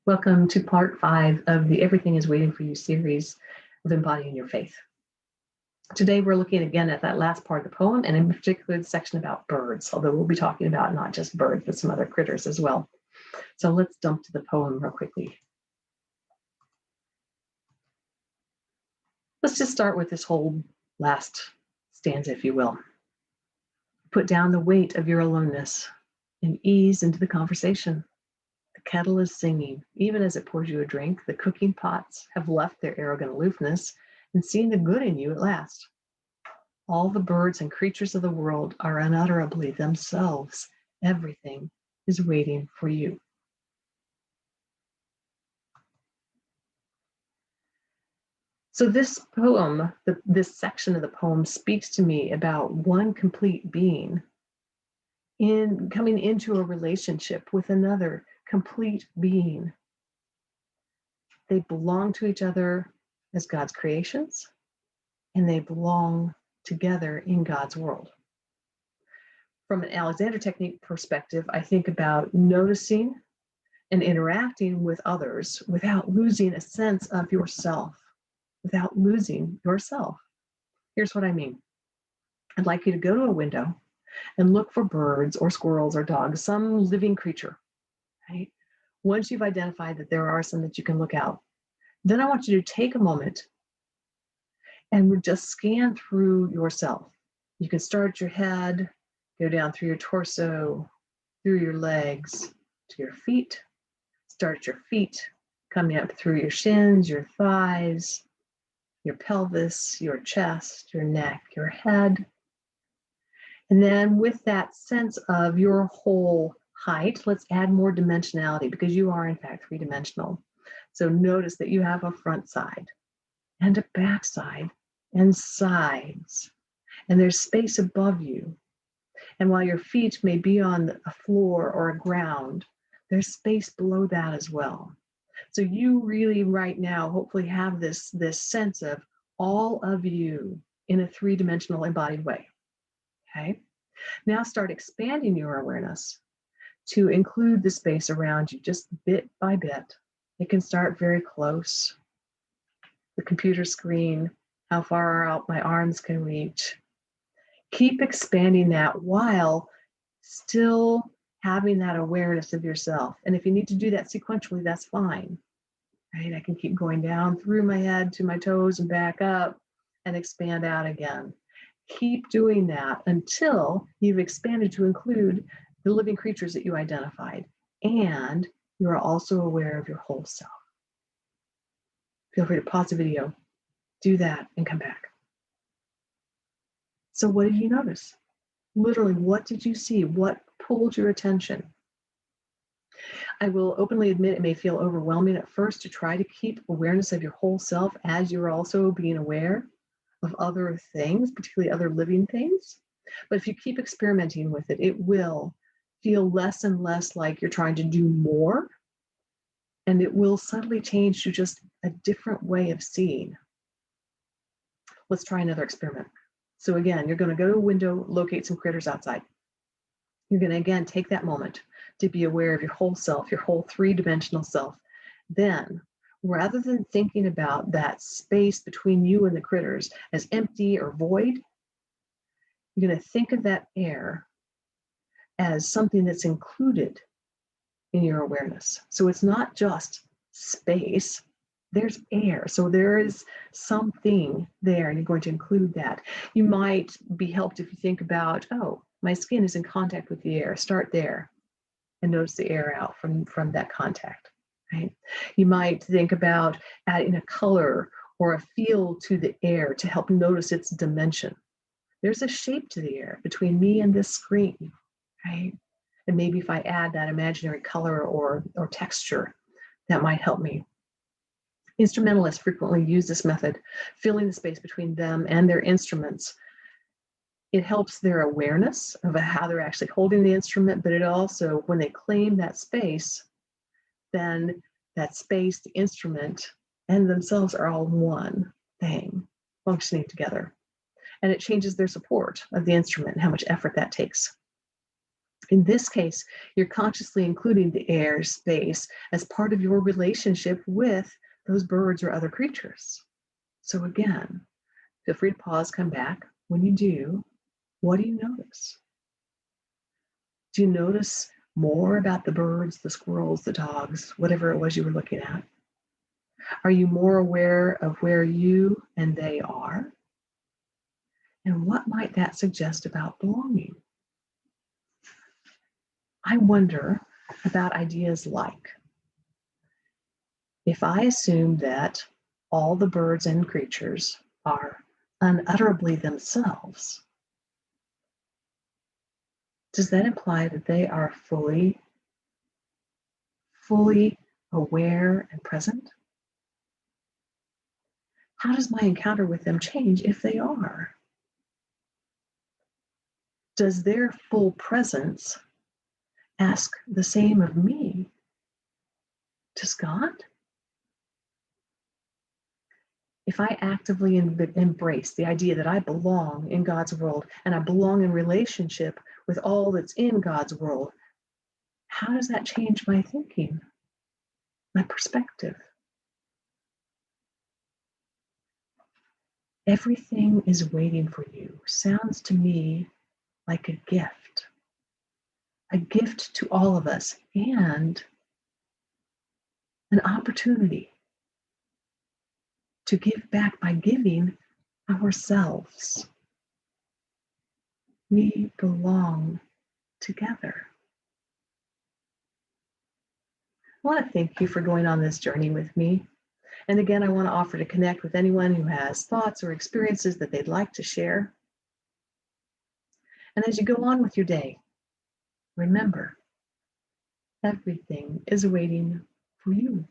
Welcome to part 5 of the Everything is Waiting for You series of Embodying Your Faith. Today we're looking again at that last part of the poem, and in particular the section about birds, although we'll be talking about not just birds, but some other critters as well. So let's jump to the poem real quickly. Let's just start with this whole last stanza, if you will. Put down the weight of your aloneness and ease into the conversation. The kettle is singing, even as it pours you a drink. The cooking pots have left their arrogant aloofness and seen the good in you at last. All the birds and creatures of the world are unutterably themselves. Everything is waiting for you. So this poem, this section of the poem speaks to me about one complete being in coming into a relationship with another complete being. They belong to each other as God's creations, and they belong together in God's world. From an Alexander Technique perspective, I think about noticing and interacting with others without losing a sense of yourself, without losing yourself. Here's what I mean. I'd like you to go to a window and look for birds or squirrels or dogs, some living creature, right? Once you've identified that there are some that you can look out, then I want you to take a moment and just scan through yourself. You can start at your head, go down through your torso, through your legs, to your feet. Start at your feet, coming up through your shins, your thighs, your pelvis, your chest, your neck, your head. And then with that sense of your whole height, let's add more dimensionality because you are in fact three-dimensional. So notice that you have a front side and a back side and sides, and there's space above you. And while your feet may be on a floor or a ground, there's space below that as well. So you really right now hopefully have this sense of all of you in a three-dimensional embodied way. Okay. Now start expanding your awareness to include the space around you just bit by bit. It can start very close. The computer screen, how far out my arms can reach. Keep expanding that while still having that awareness of yourself. And if you need to do that sequentially, that's fine. Right? I can keep going down through my head to my toes and back up and expand out again. Keep doing that until you've expanded to include the living creatures that you identified, and you are also aware of your whole self. Feel free to pause the video, do that, and come back. So what did you notice? Literally, what did you see? What pulled your attention? I will openly admit it may feel overwhelming at first to try to keep awareness of your whole self as you're also being aware of other things, particularly other living things. But if you keep experimenting with it, it will feel less and less like you're trying to do more, and it will subtly change to just a different way of seeing. Let's try another experiment. So again, you're going to go to a window, locate some critters outside. You're going to again take that moment to be aware of your whole self, your whole three-dimensional self. Then, rather than thinking about that space between you and the critters as empty or void, you're going to think of that air as something that's included in your awareness. So it's not just space, there's air. So there is something there, and you're going to include that. You might be helped if you think about, oh, my skin is in contact with the air. Start there and notice the air out from that contact, right? You might think about adding a color or a feel to the air to help notice its dimension. There's a shape to the air between me and this screen, right? And maybe if I add that imaginary color or texture, that might help me. Instrumentalists frequently use this method, filling the space between them and their instruments. It helps their awareness of how they're actually holding the instrument, but it also, when they claim that space, then that space, the instrument, and themselves are all one thing functioning together. And it changes their support of the instrument and how much effort that takes. In this case, you're consciously including the air, space as part of your relationship with those birds or other creatures. So again, feel free to pause, come back. When you do, what do you notice? Do you notice more about the birds, the squirrels, the dogs, whatever it was you were looking at? Are you more aware of where you and they are? And what might that suggest about belonging? I wonder about ideas like, if I assume that all the birds and creatures are unutterably themselves, does that imply that they are fully aware and present? How does my encounter with them change if they are? Does their full presence ask the same of me? Does God? If I actively embrace the idea that I belong in God's world and I belong in relationship with all that's in God's world, how does that change my thinking, my perspective? Everything is waiting for you sounds to me like a gift to all of us, and an opportunity to give back by giving ourselves. We belong together. I want to thank you for going on this journey with me. And again, I want to offer to connect with anyone who has thoughts or experiences that they'd like to share. And as you go on with your day, remember, everything is waiting for you.